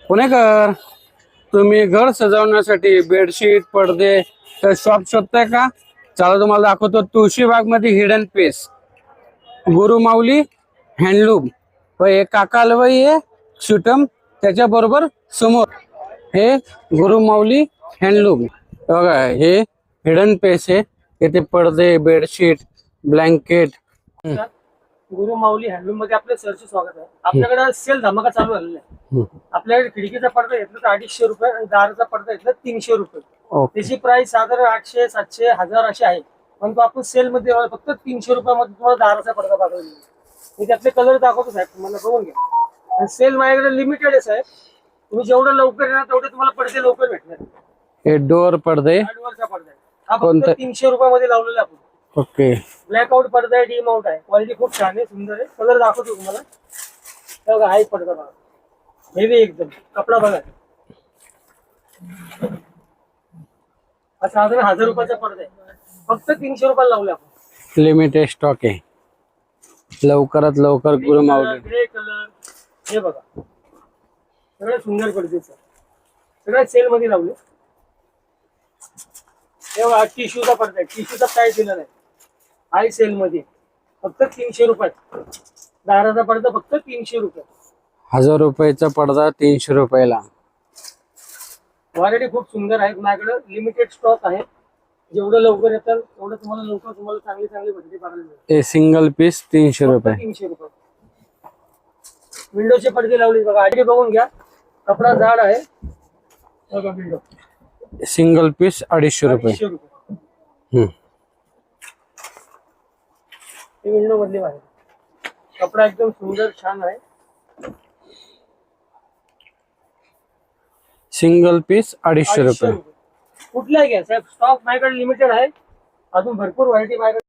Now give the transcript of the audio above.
पुणेकर, तुम्ही घर सजवण्यासाठी बेडशीट पडदे तर शॉप शोधताय का? चला तुम्हाला दाखवतो तुळशीबाग मध्ये हिडन पीस गुरुमाऊली हँडलूम व एक काकालवाई आहे सुटम त्याच्या बरोबर समोर हे गुरुमाऊली हँडलूम बघा हे हिडन पीस आहे. इथे पडदे बेडशीट ब्लँकेट. गुरु माऊली हँडलूम मध्ये आपलं सरचे स्वागत आहे. आपल्याकडे सेल धमाका चालू झालेला आहे. आपल्याकडे खिडकीचा पडदा घेतला तर 250 रुपये आणि दाराचा पडदा घेतला 300 रुपये. त्याची प्राइस साधारण 800 700 1000 अशी आहे. पण तो आपण सेल मध्ये फक्त 300 रुपयामध्ये तुम्हाला दाराचा पडदा पाठवला. मी त्यातले कलर दाखवतो साहेब, तुम्हाला बघून घ्या. आणि सेल माझ्याकडे लिमिटेड आहे साहेब. तुम्ही जेवढं लवकर येणार तेवढे तुम्हाला पडदे लवकर भेटणार. हे डोअर पडदे डोअरचा पडदा आहे हा फक्त 300 रुपयामध्ये लावलेला आपण. ओके. ब्लॅकआउट पडदा आहे, डी माउंट आहे. क्वालिटी खूप छान आहे, सुंदर आहे. कलर दाखवतो तुम्हाला. बघा हा एक पडदा बघा, हेवी एकदम. कपडा बघा, हा साधारण 1000 रुपयाचा पडदा आहे. फक्त 300 रुपयाला लावले आपण. लिमिटेड स्टॉक आहे. लवकरात लवकर गुरुमाऊली. ग्रे कलर हे बघा, सगळे सुंदर पडदे सगळ्या सेल मध्ये लावले. हे बघा टिश्यूचा पडदा आहे. टिश्यूचा काय दिला नाही, हाय सेल मध्ये फक्त 300 रुपयात. दाराचा पडदा फक्त 300 रुपये. 1000 रुपयाचा पडदा 300 रुपयाला. क्वालिटी खूप सुंदर आहे. माझ्याकडे लिमिटेड स्टॉक आहे. जेवढं लवकर येतात तेवढं तुम्हाला चांगली चांगली पडदे पाहायला मिळेल. हे सिंगल पीस 300 रुपये. 300 रुपये. विंडोचे पडदे लावले बघा, आधी बघून घ्या. कपडा जाड आहे बघा. विंडो सिंगल पीस 250 रुपये. 250 रुपये. हे विंडो मधली आहे. कपडा एकदम सुंदर छान आहे. सिंगल पीस 250 रुपये. कुठलाही घ्या साहेब, स्टॉक माझ्याकडे लिमिटेड आहे. अजून भरपूर व्हरायटी माझ्याकडे